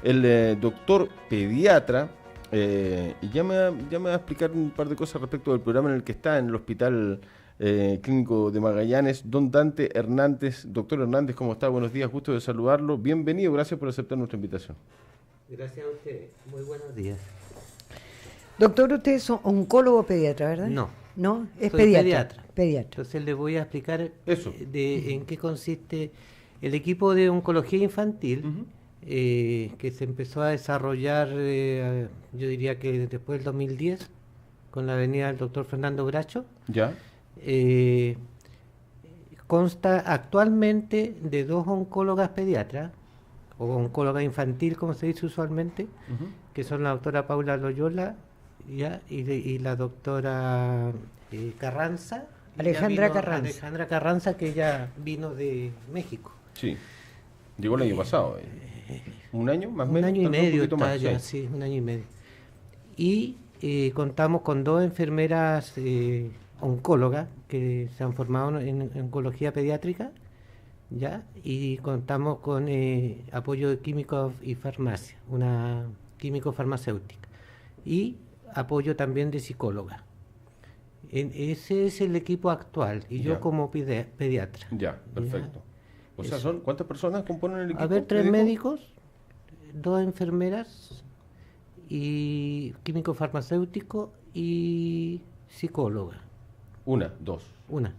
el doctor pediatra, y ya me va a explicar un par de cosas respecto del programa en el que está en el Hospital Clínico de Magallanes, don Dante Hernández. Doctor Hernández, ¿cómo está? Buenos días, gusto de saludarlo. Bienvenido, gracias por aceptar nuestra invitación. Gracias a ustedes, muy buenos días. Doctor, usted es oncólogo pediatra, ¿verdad? No. ¿No? Es Soy pediatra. Entonces les voy a explicar Eso. en qué consiste el equipo de oncología infantil, que se empezó a desarrollar, yo diría que después del 2010, con la venida del doctor Fernando Bracho. ¿Ya? Consta actualmente de 2 oncólogas pediatras, o oncóloga infantil, como se dice usualmente, que son la doctora Paula Loyola y la doctora Carranza. Alejandra Carranza. Alejandra Carranza, que ella vino de México. Sí. Llegó el año pasado. ¿Un año más o menos? Un año y medio está más, ya, sí, un año y medio. Y contamos con 2 enfermeras oncólogas que se han formado en oncología pediátrica, ¿ya? Y contamos con apoyo de químicos y farmacia, una químico farmacéutica, y apoyo también de psicóloga. Ese es el equipo actual, y yo como pediatra. Ya, perfecto. O sea, ¿cuántas personas componen el equipo? A ver, 3 médicos, 2 enfermeras, y químico farmacéutico y psicóloga. Una, 2. Una.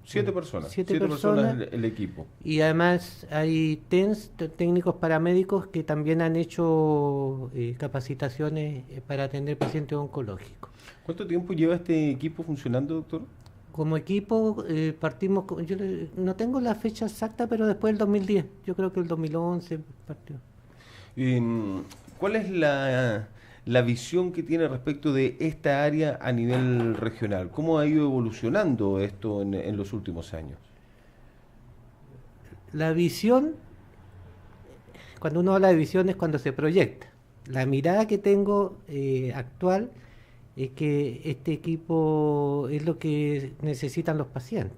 7 personas. 7 personas el equipo. Y además hay técnicos paramédicos que también han hecho capacitaciones para atender pacientes oncológicos. ¿Cuánto tiempo lleva este equipo funcionando, doctor? Como equipo partimos, no tengo la fecha exacta, pero después del 2010, yo creo que el 2011 partió. ¿Cuál es la visión que tiene respecto de esta área a nivel regional? ¿Cómo ha ido evolucionando esto en los últimos años? La visión, cuando uno habla de visión es cuando se proyecta. La mirada que tengo actual es que este equipo es lo que necesitan los pacientes.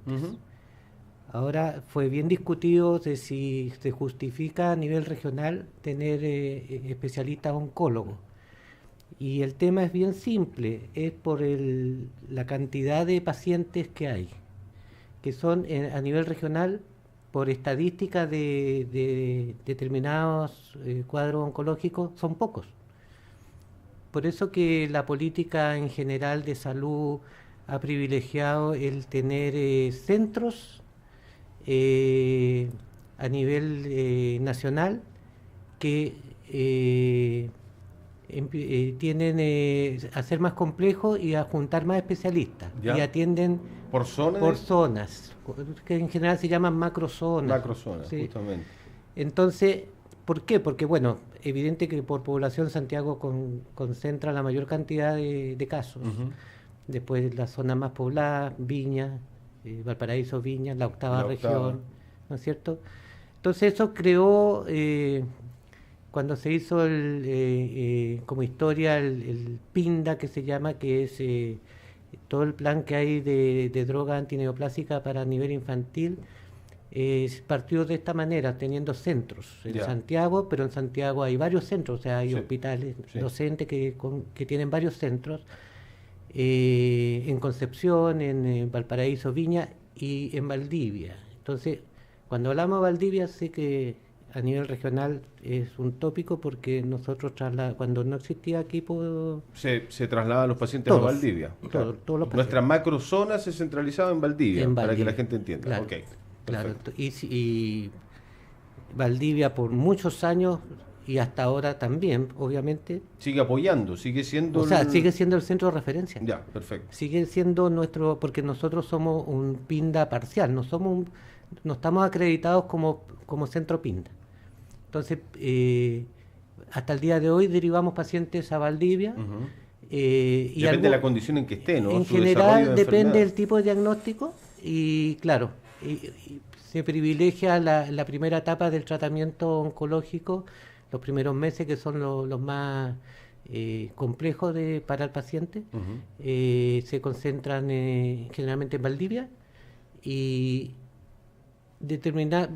Ahora fue bien discutido de si se justifica a nivel regional tener especialistas oncólogos. Y el tema es bien simple, es por la cantidad de pacientes que hay, que son a nivel regional, por estadística de determinados cuadros oncológicos, son pocos. Por eso que la política en general de salud ha privilegiado el tener centros a nivel nacional que tienden a ser más complejos y a juntar más especialistas. ¿Ya? Y atienden por zonas, que en general se llaman macrozonas. Macrozonas, sí. Justamente. Entonces, ¿por qué? Porque, bueno, evidente que por población Santiago concentra la mayor cantidad de casos. Después la zona más poblada, Viña, Valparaíso, Viña, la octava región, ¿no es cierto? Entonces eso creó, cuando se hizo como historia el PINDA, que se llama, que es todo el plan que hay de droga antineoplásica para nivel infantil, partió de esta manera, teniendo centros en Santiago, pero en Santiago hay varios centros, o sea, hay hospitales docentes que tienen varios centros, en Concepción, en Valparaíso, Viña y en Valdivia. Entonces, cuando hablamos de Valdivia, sé que a nivel regional es un tópico, porque nosotros cuando no existía equipo... Se traslada a los pacientes a Valdivia. Todos los pacientes. Nuestra macrozona se centralizaba en Valdivia, para que la gente entienda. Claro, okay, claro. Y Valdivia por muchos años, y hasta ahora también, obviamente... Sigue apoyando, sigue siendo... O sea, sigue siendo el centro de referencia. Ya, perfecto. Sigue siendo porque nosotros somos un PINDA parcial, no estamos acreditados como centro PINDA. Entonces, hasta el día de hoy derivamos pacientes a Valdivia. Depende de la condición en que esté, ¿no? En general depende del tipo de diagnóstico y, claro, y se privilegia la primera etapa del tratamiento oncológico, los primeros meses, que son los más complejos para el paciente. Se concentran generalmente en Valdivia, y determinar,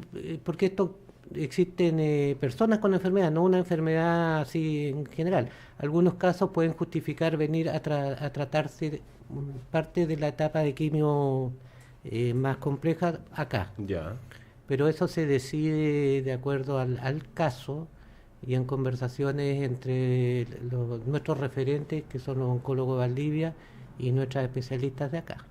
porque esto existen personas con enfermedad, no una enfermedad así en general. Algunos casos pueden justificar venir a tratarse parte de la etapa de quimio más compleja acá. Ya. Pero eso se decide de acuerdo al caso y en conversaciones entre nuestros referentes, que son los oncólogos de Valdivia, y nuestras especialistas de acá.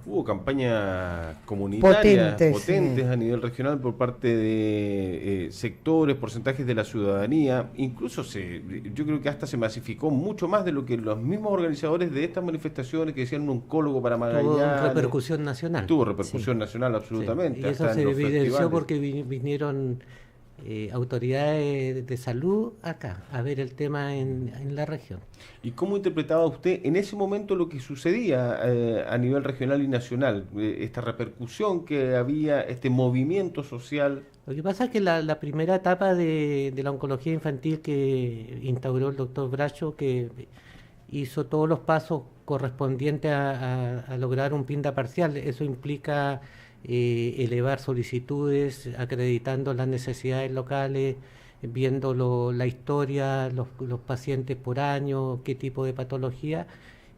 Hubo campañas comunitarias potentes sí, a nivel regional por parte de sectores, porcentajes de la ciudadanía. Incluso yo creo que hasta se masificó mucho más de lo que los mismos organizadores de estas manifestaciones que decían un oncólogo para Magallanes. Tuvo repercusión nacional. Tuvo repercusión nacional, absolutamente. Sí. Y eso se evidenció porque vinieron autoridades de salud acá a ver el tema en la región. ¿Y cómo interpretaba usted en ese momento lo que sucedía a nivel regional y nacional? Esta repercusión que había, este movimiento social. Lo que pasa es que la primera etapa de la oncología infantil que instauró el doctor Bracho, que hizo todos los pasos correspondientes a lograr un PINDA parcial, eso implica elevar solicitudes, acreditando las necesidades locales, viendo la historia, los pacientes por año, qué tipo de patología.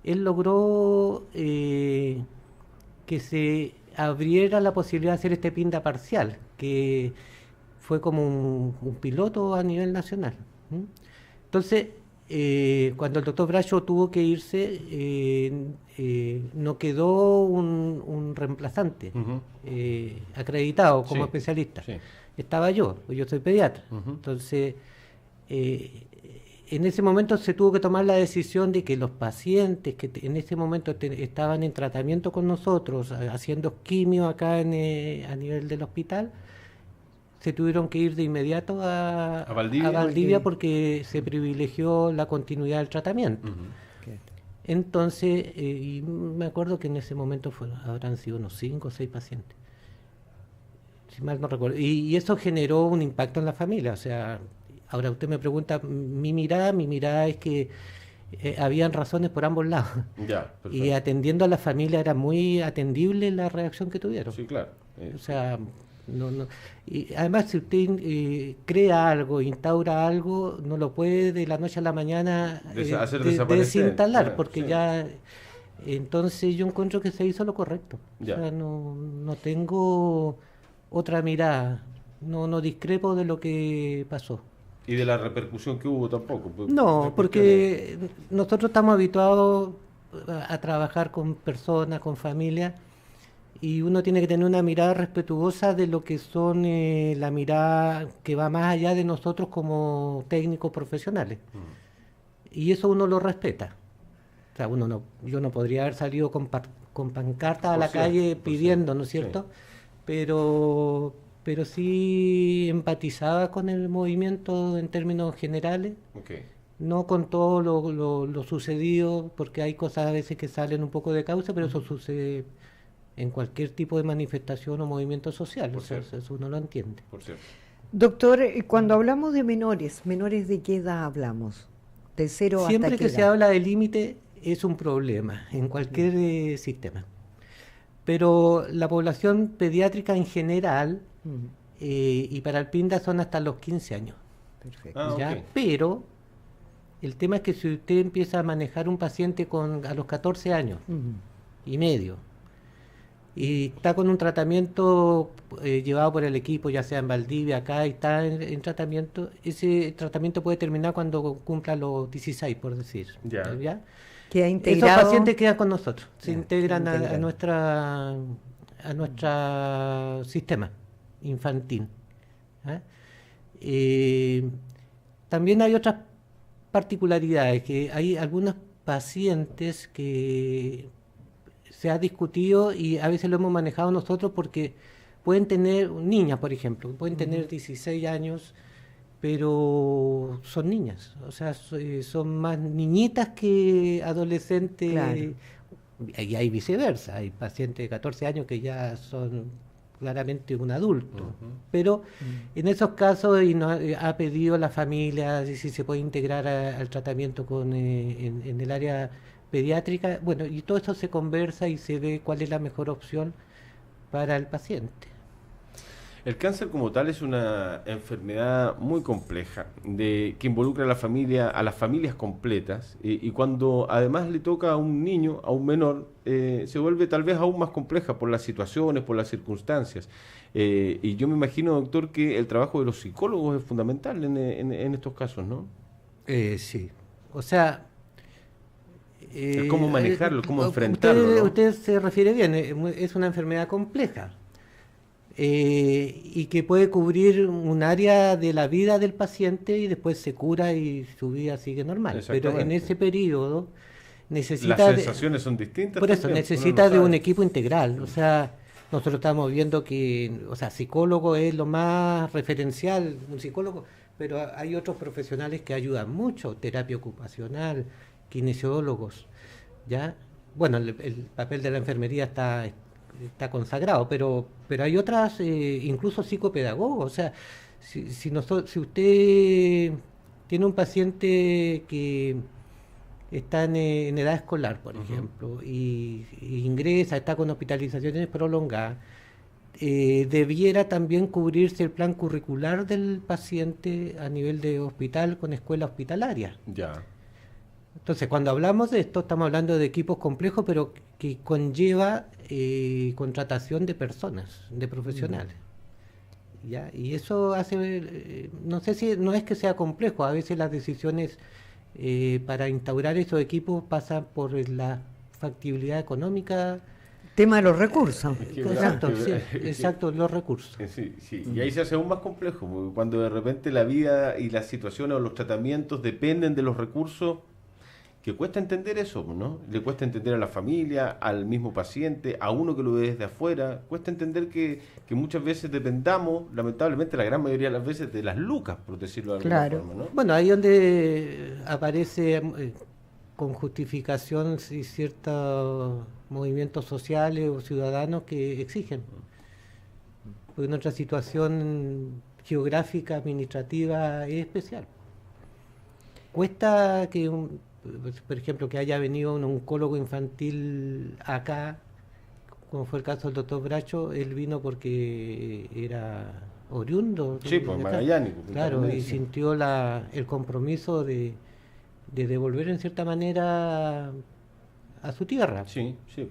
Él logró que se abriera la posibilidad de hacer este PINDA parcial, que fue como un piloto a nivel nacional. Entonces, cuando el doctor Bracho tuvo que irse, no quedó un reemplazante acreditado como especialista. Sí. Estaba yo soy pediatra. Entonces, en ese momento se tuvo que tomar la decisión de que los pacientes que en ese momento estaban en tratamiento con nosotros, haciendo quimio acá a nivel del hospital, se tuvieron que ir de inmediato a Valdivia porque se privilegió la continuidad del tratamiento. Entonces, y me acuerdo que en ese momento habrán sido unos 5 o 6 pacientes, si mal no recuerdo. Y eso generó un impacto en la familia. O sea, ahora usted me pregunta, mi mirada es que habían razones por ambos lados. Ya, y atendiendo a la familia era muy atendible la reacción que tuvieron. Sí, claro. O sea... No. Y además, si usted crea algo, instaura algo, no lo puede de la noche a la mañana desinstalar, porque ya... Entonces yo encuentro que se hizo lo correcto. Ya. O sea, no tengo otra mirada, no discrepo de lo que pasó. ¿Y de la repercusión que hubo tampoco? No, porque nosotros estamos habituados a trabajar con personas, con familias, y uno tiene que tener una mirada respetuosa de lo que son la mirada que va más allá de nosotros como técnicos profesionales. Y eso uno lo respeta. O sea, yo no podría haber salido con pancartas a la calle pidiendo, ¿no es cierto? Pero sí empatizaba con el movimiento en términos generales. No con todo lo sucedido, porque hay cosas a veces que salen un poco de causa, pero eso sucede en cualquier tipo de manifestación o movimiento social. O sea, eso uno lo entiende. Doctor, cuando hablamos de menores ¿de qué edad hablamos? ¿De 0 hasta qué edad? Siempre que se habla de límite es un problema en cualquier sistema. Pero la población pediátrica en general y para el PINDA son hasta los 15 años. Perfecto. ¿Ya? Pero el tema es que si usted empieza a manejar un paciente a los 14 años y medio, y está con un tratamiento llevado por el equipo, ya sea en Valdivia, acá, y está en tratamiento, ese tratamiento puede terminar cuando cumpla los 16, por decir. ¿Ya? Queda integrado. Esos pacientes quedan con nosotros, se integran a nuestro sistema infantil. También hay otras particularidades, que hay algunos pacientes que se ha discutido y a veces lo hemos manejado nosotros porque pueden tener, niñas por ejemplo, pueden tener 16 años, pero son niñas, o sea, son más niñitas que adolescentes. Claro. Y hay viceversa, hay pacientes de 14 años que ya son claramente un adulto, pero en esos casos ha pedido la familia si se puede integrar al tratamiento en el área pediátrica. Bueno, y todo eso se conversa y se ve cuál es la mejor opción para el paciente. El cáncer como tal es una enfermedad muy compleja que involucra a la familia, a las familias completas, y cuando además le toca a un niño, a un menor, se vuelve tal vez aún más compleja por las situaciones, por las circunstancias. Y yo me imagino, doctor, que el trabajo de los psicólogos es fundamental en estos casos, ¿no? Sí, o sea... Es cómo manejarlo, cómo enfrentarlo, ¿no? Usted se refiere bien, es una enfermedad compleja. Y que puede cubrir un área de la vida del paciente y después se cura y su vida sigue normal. Pero en ese periodo necesita... Las sensaciones son distintas. Por eso, necesita de un equipo integral. O sea, nosotros estamos viendo que, o sea, psicólogo es lo más referencial, un psicólogo, pero hay otros profesionales que ayudan mucho, terapia ocupacional, kinesiólogos, ¿ya? Bueno, el papel de la enfermería está consagrado, pero hay otras, incluso psicopedagogos. O sea, si usted tiene un paciente que está en edad escolar, por ejemplo, y ingresa, está con hospitalizaciones prolongadas, debiera también cubrirse el plan curricular del paciente a nivel de hospital con escuela hospitalaria. Ya. Entonces, cuando hablamos de esto, estamos hablando de equipos complejos, pero que conlleva contratación de personas, de profesionales. ¿Ya? Y eso hace, no sé si no es que sea complejo, a veces las decisiones para instaurar esos equipos pasan por la factibilidad económica. Tema de los recursos. Exacto, sí, exacto, los recursos. Sí, sí. Y ahí se hace aún más complejo, porque cuando de repente la vida y las situaciones o los tratamientos dependen de los recursos, que cuesta entender eso, ¿no? Le cuesta entender a la familia, al mismo paciente, a uno que lo ve desde afuera. Cuesta entender que muchas veces dependamos, lamentablemente la gran mayoría de las veces, de las lucas, por decirlo de alguna forma, ¿no? Bueno, ahí donde aparece con justificación ciertos movimientos sociales o ciudadanos que exigen. Porque nuestra situación geográfica, administrativa es especial. Cuesta que por ejemplo, que haya venido un oncólogo infantil acá, como fue el caso del doctor Bracho. Él vino porque era oriundo. Sí, pues magallánico. Claro, y sintió el compromiso de devolver en cierta manera a su tierra. Sí, sí.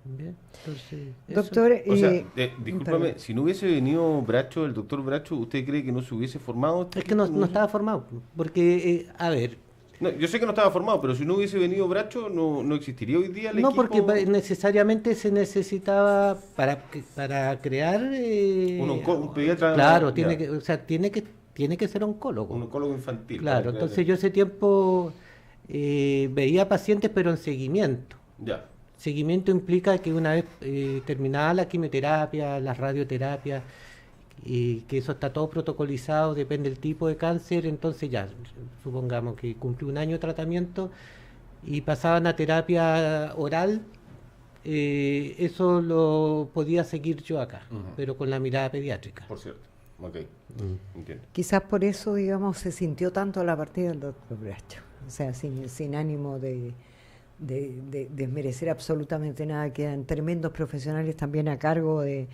Bien, entonces, doctor, o sea, discúlpame, si no hubiese venido Bracho, el doctor Bracho, ¿usted cree que no se hubiese formado? Es que no estaba formado, porque, a ver... No, yo sé que no estaba formado, pero si no hubiese venido Bracho, no existiría hoy día el equipo. No, porque necesariamente se necesitaba para crear un pediatra. Claro, tiene que ser oncólogo. Un oncólogo infantil. Claro, entonces yo ese tiempo veía pacientes, pero en seguimiento. Ya. Seguimiento implica que una vez terminada la quimioterapia, las radioterapias, y que eso está todo protocolizado, depende del tipo de cáncer, entonces ya, supongamos que cumplió un año de tratamiento y pasaban a terapia oral, eso lo podía seguir yo acá, pero con la mirada pediátrica. Por cierto, ok, entiendo. Quizás por eso, digamos, se sintió tanto la partida del doctor Bracho, o sea, sin ánimo de desmerecer absolutamente nada. Quedan tremendos profesionales también a cargo de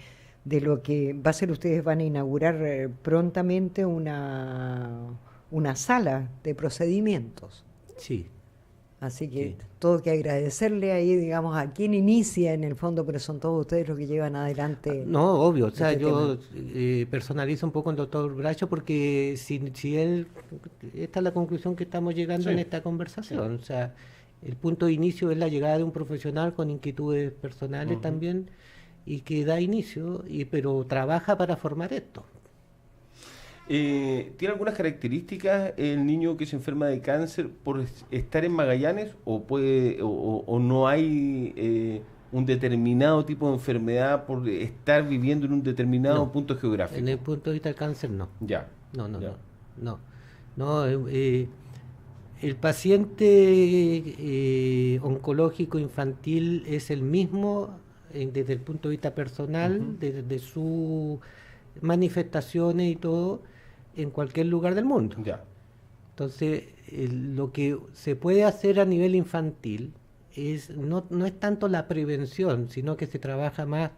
lo que va a ser. Ustedes van a inaugurar prontamente una sala de procedimientos. Sí. Así que todo que agradecerle ahí, digamos, a quien inicia en el fondo, pero son todos ustedes los que llevan adelante. No, obvio, o sea, yo personalizo un poco el doctor Bracho, porque si él, esta es la conclusión que estamos llegando en esta conversación, o sea, el punto de inicio es la llegada de un profesional con inquietudes personales también, y que da inicio, pero trabaja para formar esto. ¿Tiene algunas características el niño que se enferma de cáncer por estar en Magallanes, o no hay un determinado tipo de enfermedad por estar viviendo en un determinado punto geográfico? En el punto de vista del cáncer, no. Ya. No, el paciente oncológico infantil es el mismo desde el punto de vista personal, desde sus manifestaciones y todo, en cualquier lugar del mundo. Ya. Entonces, lo que se puede hacer a nivel infantil no es tanto la prevención, sino que se trabaja más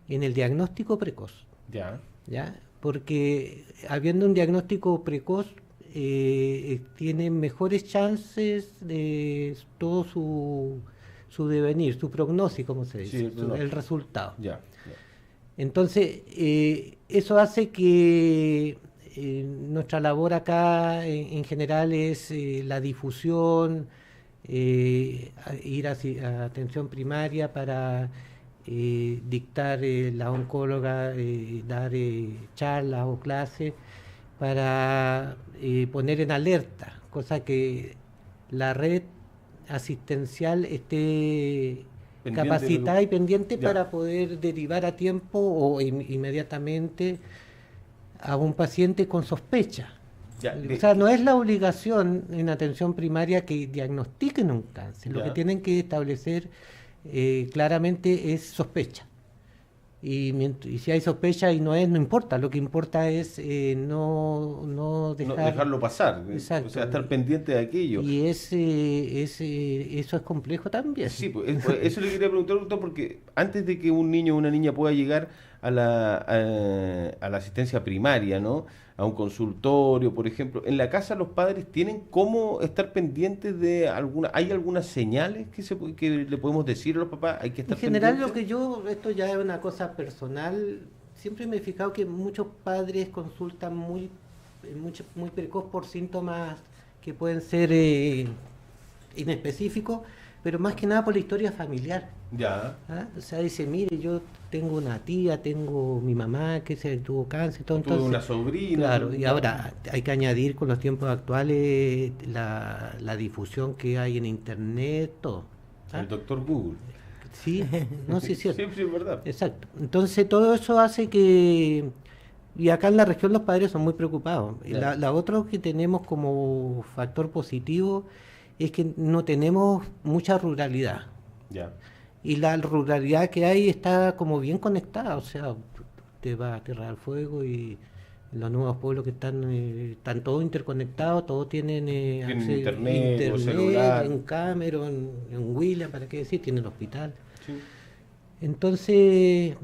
en el diagnóstico precoz. Ya. ¿ya? Porque habiendo un diagnóstico precoz, tiene mejores chances de todo su devenir, su prognosis, como se dice, Sí, el resultado. Ya. Entonces, eso hace que nuestra labor acá en general es la difusión, ir a atención primaria para dictar la oncóloga, dar charlas o clases para poner en alerta, cosa que la red asistencial esté Pendiente capacitada y pendiente Ya. para poder derivar a tiempo o inmediatamente a un paciente con sospecha. Ya, O sea, no es la obligación en atención primaria que diagnostiquen un cáncer. Lo Ya. que tienen que establecer claramente es sospecha. Y si hay sospecha y no importa. Lo que importa es no No dejarlo pasar, Exacto. o sea, estar pendiente de aquello. Y eso es complejo también. Sí, pues, eso le quería preguntar, doctor, porque antes de que un niño o una niña pueda llegar a la asistencia primaria, ¿no? A un consultorio, por ejemplo, en la casa los padres tienen cómo estar pendientes de ¿hay algunas señales que le podemos decir a los papás? Hay que estar En general, pendientes. esto ya es una cosa personal, siempre me he fijado que muchos padres consultan muy precoz por síntomas que pueden ser inespecíficos, pero más que nada por la historia familiar. Ya. ¿Ah? O sea, dice, mire, yo tengo una tía, tengo mi mamá que se tuvo cáncer, todo, Tuve una sobrina. claro, y ahora hay que añadir con los tiempos actuales la difusión que hay en internet, todo. ¿Ah? El doctor Google. Sí, no, sí es cierto. Sí, es verdad. Exacto. Entonces todo eso hace que... Y acá en la región los padres son muy preocupados. Ya. La otra que tenemos como factor positivo es que no tenemos mucha ruralidad. Ya. Y la ruralidad que hay está como bien conectada. O sea, te vas a Tierra del Fuego y los nuevos pueblos que están todos interconectados, todos tienen, Tienen internet o celular. en Cameron, en William, ¿para qué decir? Tienen hospital. Sí. Entonces...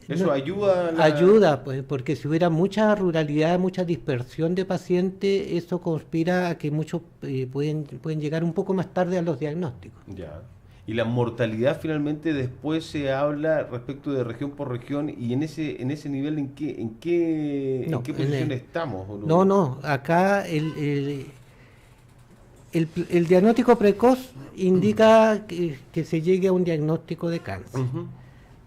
Eso no, ayuda. Ayuda, pues, porque si hubiera mucha ruralidad, mucha dispersión de pacientes, eso conspira a que muchos pueden llegar un poco más tarde a los diagnósticos. Ya. Y la mortalidad finalmente después se habla respecto de región por región y en ese nivel ¿en qué posición estamos? ¿O No, acá el diagnóstico precoz indica que se llegue a un diagnóstico de cáncer. Uh-huh.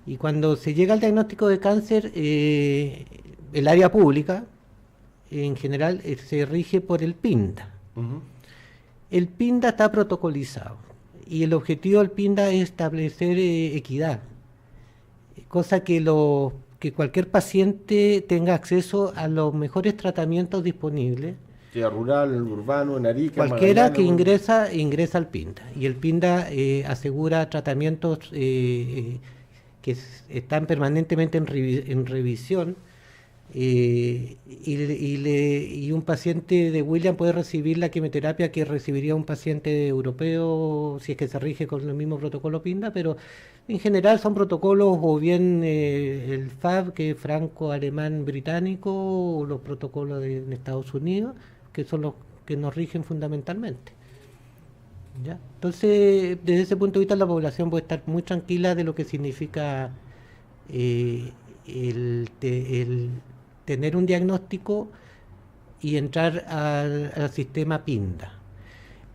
Y cuando se llega al diagnóstico de cáncer, el área pública, en general, se rige por el PINDA. Uh-huh. El PINDA está protocolizado y el objetivo del PINDA es establecer equidad, cosa que cualquier paciente tenga acceso a los mejores tratamientos disponibles. Sea rural, urbano, en Arica, Cualquiera que Magallanes, ingresa al PINDA. Y el PINDA asegura tratamientos que están permanentemente en revisión, y un paciente de William puede recibir la quimioterapia que recibiría un paciente europeo si es que se rige con el mismo protocolo PINDA, pero en general son protocolos o bien el FAB, que es franco-alemán británico, o los protocolos en Estados Unidos, que son los que nos rigen fundamentalmente. ¿Ya? Entonces, desde ese punto de vista, la población puede estar muy tranquila de lo que significa el tener un diagnóstico y entrar al sistema PINDA.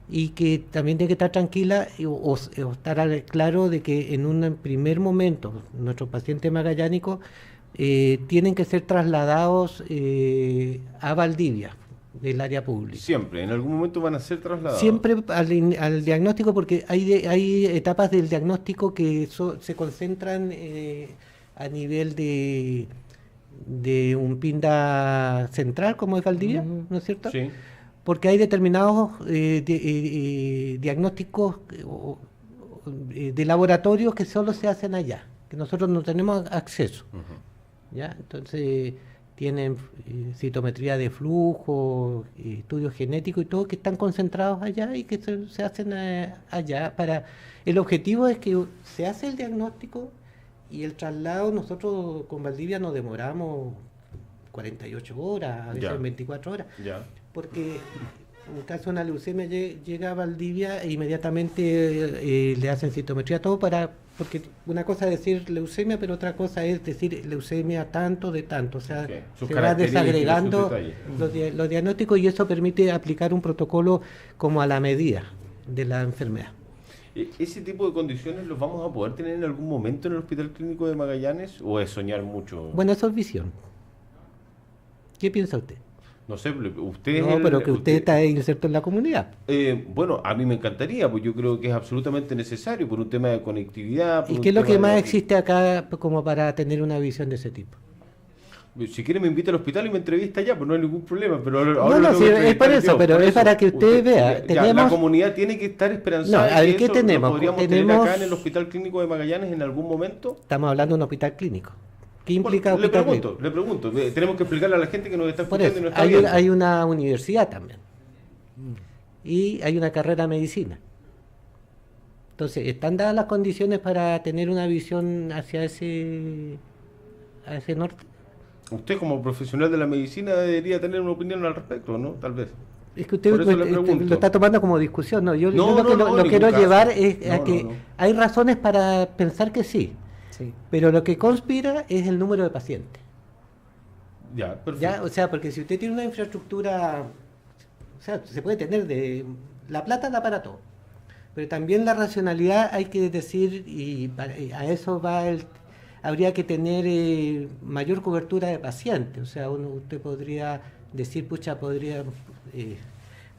Y que también tiene que estar tranquila o estar claro de que en un primer momento nuestros pacientes magallánicos tienen que ser trasladados a Valdivia, del área pública. Siempre, en algún momento van a ser trasladados. Siempre al diagnóstico, porque hay etapas del diagnóstico que se concentran a nivel de un PINDA central, como es Valdivia, ¿no es cierto? Sí. Porque hay determinados diagnósticos de laboratorios que solo se hacen allá, que nosotros no tenemos acceso. Uh-huh. ¿Ya? Entonces tienen citometría de flujo, estudios genéticos y todo, que están concentrados allá y que se hacen allá. El objetivo es que se hace el diagnóstico y el traslado. Nosotros con Valdivia nos demoramos 48 horas, a veces Ya. en 24 horas. Ya. Porque en el caso de una leucemia llega a Valdivia e inmediatamente le hacen citometría, todo porque una cosa es decir leucemia, pero otra cosa es decir leucemia tanto de tanto, o sea, Okay. Sus se va características, desagregando sus detalles. los diagnósticos y eso permite aplicar un protocolo como a la medida de la enfermedad. ¿Ese tipo de condiciones los vamos a poder tener en algún momento en el Hospital Clínico de Magallanes o es soñar mucho? Bueno, eso es visión. ¿Qué piensa usted? No sé, usted... No, pero que usted está inserto en la comunidad. Bueno, a mí me encantaría, pues yo creo que es absolutamente necesario por un tema de conectividad. ¿Y qué es lo que más existe acá como para tener una visión de ese tipo? Si quiere me invita al hospital y me entrevista allá, pues no hay ningún problema. Pero ahora No, lo tengo sí, que es entrevistar por eso, yo, pero por es para que usted vea. La Tenemos... comunidad tiene que estar esperanzada. No, a ver, que ¿qué eso tenemos? ¿Lo podríamos tener Tenemos- acá en el Hospital Clínico de Magallanes en algún momento? Estamos hablando de un hospital clínico. ¿Qué implica Bueno, hospital clínico? le pregunto. Tenemos que explicarle a la gente que nos está Por escuchando eso, y nos está hay viendo. una universidad también. Y hay una carrera de medicina. Entonces, ¿están dadas las condiciones para tener una visión hacia ese norte? Usted como profesional de la medicina debería tener una opinión al respecto, ¿no? Tal vez. Es que usted Por eso le lo pregunto. está tomando como discusión, ¿no? Yo No, lo que no, lo en quiero ningún llevar caso. es a No, que no. hay razones para pensar que sí, Sí. pero lo que conspira es el número de pacientes. Ya, perfecto. ¿Ya? O sea, porque si usted tiene una infraestructura, o sea, se puede tener la plata da para todo, pero también la racionalidad hay que decir, y a eso va habría que tener mayor cobertura de pacientes. O sea, usted podría decir, pucha,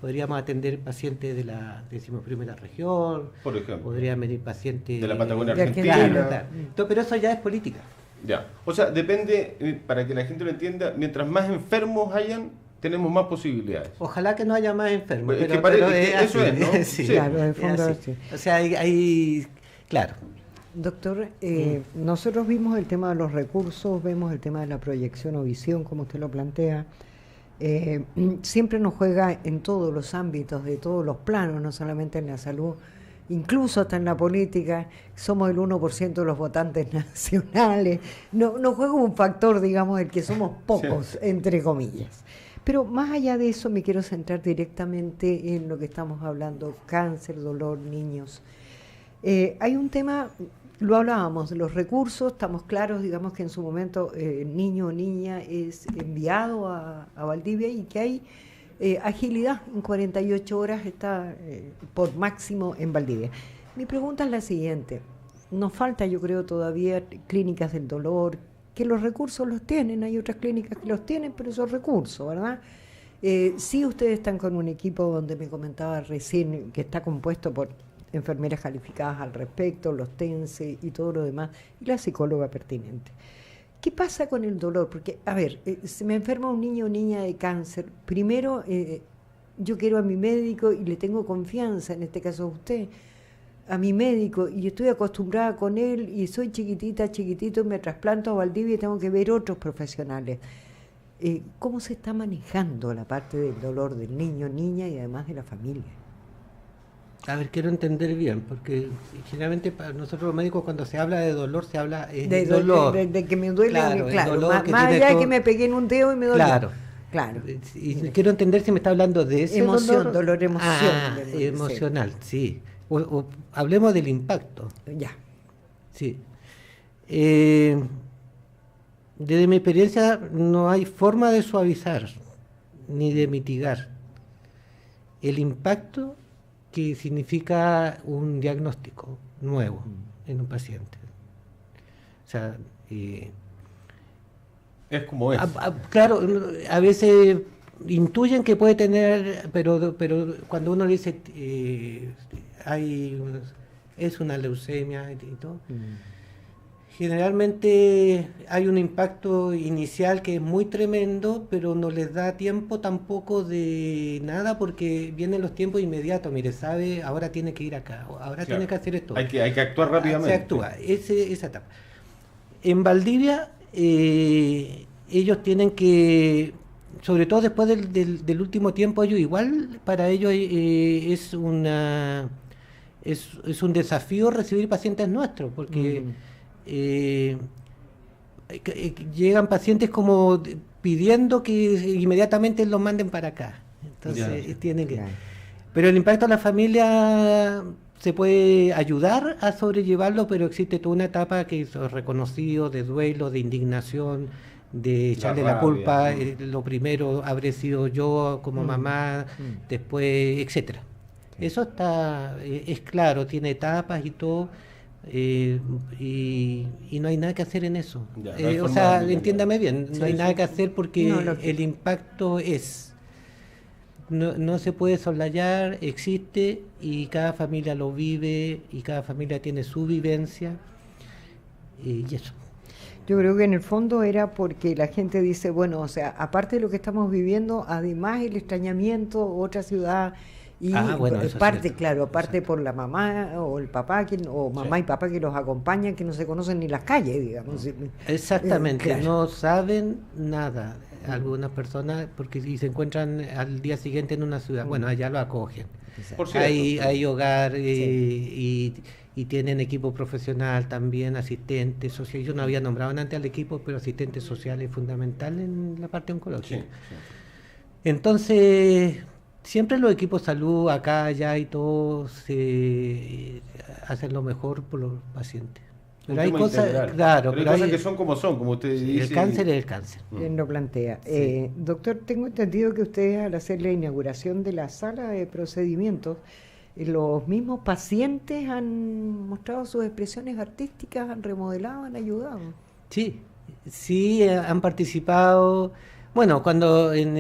podríamos atender pacientes de la 11ª región, Por ejemplo. podrían venir pacientes De la Patagonia de Argentina. Argentina. Claro. Entonces, pero eso ya es política. Ya. O sea, depende, para que la gente lo entienda, mientras más enfermos hayan, tenemos más posibilidades. Ojalá que no haya más enfermos. Es que pero, parece pero que es eso así. es, ¿no? Sí, Sí. Claro, en el es fondo así. sí. O sea, hay claro. Doctor, nosotros vimos el tema de los recursos, vemos el tema de la proyección o visión, como usted lo plantea. Siempre nos juega en todos los ámbitos, de todos los planos, no solamente en la salud, incluso hasta en la política. Somos el 1% de los votantes nacionales. Nos juega un factor, digamos, el que somos pocos, Sí. entre comillas. Pero más allá de eso, me quiero centrar directamente en lo que estamos hablando: cáncer, dolor, niños. Hay un tema, lo hablábamos, de los recursos. Estamos claros, digamos, que en su momento niño o niña es enviado a Valdivia y que hay agilidad. En 48 horas está por máximo en Valdivia. Mi pregunta es la siguiente: nos falta, yo creo, todavía clínicas del dolor, que los recursos los tienen, hay otras clínicas que los tienen, pero esos recursos, ¿verdad? Sí, ustedes están con un equipo donde me comentaba recién que está compuesto por enfermeras calificadas al respecto, los TENSE y todo lo demás, y la psicóloga pertinente. ¿Qué pasa con el dolor? Porque, a ver, si me enferma un niño o niña de cáncer, primero yo quiero a mi médico y le tengo confianza, en este caso a usted, a mi médico, y estoy acostumbrada con él y soy chiquitito, me trasplanto a Valdivia y tengo que ver otros profesionales. ¿Cómo se está manejando la parte del dolor del niño, niña y además de la familia? A ver, quiero entender bien, porque generalmente para nosotros los médicos cuando se habla de dolor se habla de dolor. De que me duele, Claro, el claro, dolor más que allá tiene de todo- que me pegué en un dedo y me dolió. Claro. Claro. Y quiero entender si me está hablando de ese Emoción, dolor, emoción. Ah, Dolor, sí. emocional, sí. O hablemos del impacto. Ya. Sí. Desde mi experiencia no hay forma de suavizar ni de mitigar el impacto que significa un diagnóstico nuevo en un paciente. O sea, Es como es. claro, a veces intuyen que puede tener, pero cuando uno dice es una leucemia y todo, generalmente hay un impacto inicial que es muy tremendo, pero no les da tiempo tampoco de nada porque vienen los tiempos inmediatos. Mire, sabe, ahora tiene que ir acá, ahora Claro. tiene que hacer esto. Hay que actuar rápidamente. Se actúa, esa etapa. En Valdivia, ellos tienen que, sobre todo después del último tiempo, ellos igual, para ellos es un desafío recibir pacientes nuestros, porque llegan pacientes como pidiendo que inmediatamente los manden para acá. Entonces tienen que... Pero el impacto a la familia se puede ayudar a sobrellevarlo, pero existe toda una etapa que es reconocido de duelo, de indignación, de echarle la culpa. Lo primero habré sido yo como mamá, después, etcétera. Eso está, es claro, tiene etapas y todo. Y no hay nada que hacer en eso. O sea, entiéndame bien, no hay nada que hacer porque el impacto no se puede soslayar, existe y cada familia lo vive y cada familia tiene su vivencia y eso. Yo creo que en el fondo era porque la gente dice, bueno, o sea, aparte de lo que estamos viviendo, además el extrañamiento, otra ciudad. Y parte, claro, aparte por la mamá o el papá, o mamá y papá que los acompañan, que no se conocen ni las calles, digamos. Exactamente, claro. No saben nada. Algunas personas, porque si se encuentran al día siguiente en una ciudad, bueno, allá lo acogen. Hay hogar y tienen equipo profesional también, asistentes sociales. Yo no había nombrado antes al equipo, pero asistentes sociales fundamental en la parte oncológica. Entonces... Siempre los equipos de salud, acá, allá y todos hacen lo mejor por los pacientes. Pero hay cosas, claro, pero hay cosas que son, como usted dice. El cáncer es el cáncer. Bien lo plantea. Doctor, tengo entendido que ustedes al hacer la inauguración de la sala de procedimientos, los mismos pacientes han mostrado sus expresiones artísticas, han remodelado, han ayudado. Sí, han participado. Bueno, cuando en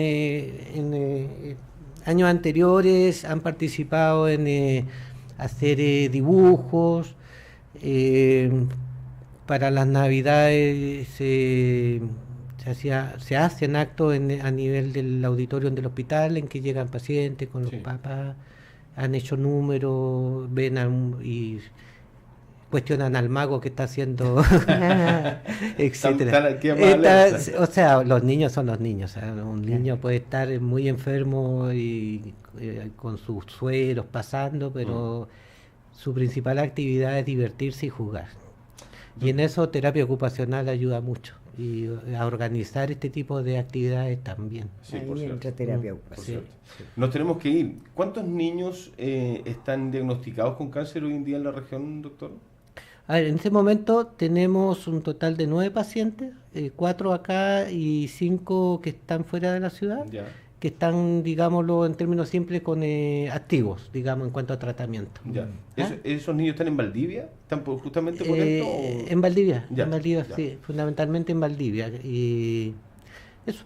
años anteriores han participado en hacer dibujos, para las Navidades se hacen actos a nivel del auditorio del hospital en que llegan pacientes con los papás, han hecho números, ven y cuestionan al mago que está haciendo, etcétera. O sea, los niños son los niños. Un niño puede estar muy enfermo y con sus sueros pasando, pero su principal actividad es divertirse y jugar. Y en eso terapia ocupacional ayuda mucho. Y a organizar este tipo de actividades también. Ahí entra terapia ocupacional. Nos tenemos que ir. ¿Cuántos niños están diagnosticados con cáncer hoy en día en la región, doctor? A ver, en este momento tenemos un total de 9 pacientes, 4 acá y 5 que están fuera de la ciudad, que están, digámoslo en términos simples, con activos, digamos, en cuanto a tratamiento. ¿Esos niños están en Valdivia? ¿Están justamente por esto? En Valdivia, sí, fundamentalmente en Valdivia. Y eso.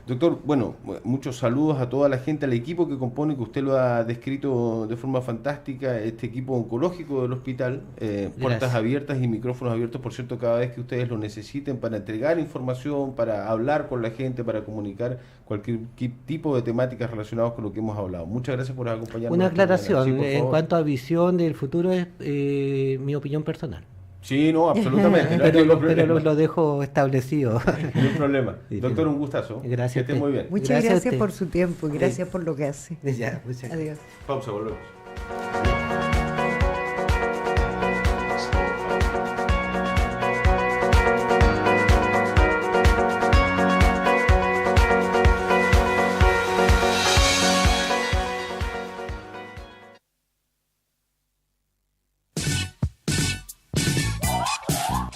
Doctor, bueno, muchos saludos a toda la gente, al equipo que compone, que usted lo ha descrito de forma fantástica, este equipo oncológico del hospital, puertas abiertas y micrófonos abiertos, por cierto, cada vez que ustedes lo necesiten para entregar información, para hablar con la gente, para comunicar cualquier tipo de temáticas relacionadas con lo que hemos hablado. Muchas gracias por acompañarnos. Una aclaración, en cuanto a visión del futuro es mi opinión personal. Sí, no, absolutamente. pero lo dejo establecido. No hay problema. Doctor, un gustazo. Gracias. Que esté muy bien. Muchas gracias por su tiempo y gracias por lo que hace. Adiós. Pausa, volvemos.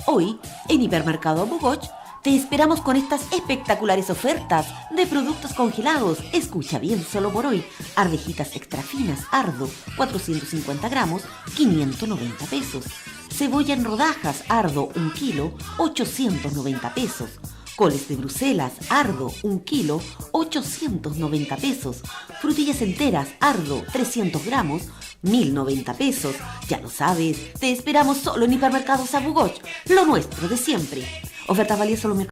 Hoy, en Hipermercado Bugoch, te esperamos con estas espectaculares ofertas de productos congelados. Escucha bien, solo por hoy. Arvejitas extra finas, Ardo, 450 gramos, 590 pesos. Cebolla en rodajas, Ardo, 1 kilo, 890 pesos. Coles de Bruselas, Ardo, 1 kilo, 890 pesos. Frutillas enteras, Ardo, 300 gramos, 1.090 pesos. Ya lo sabes, te esperamos solo en Hipermercados Bugoch, lo nuestro de siempre. Ofertas válidas solo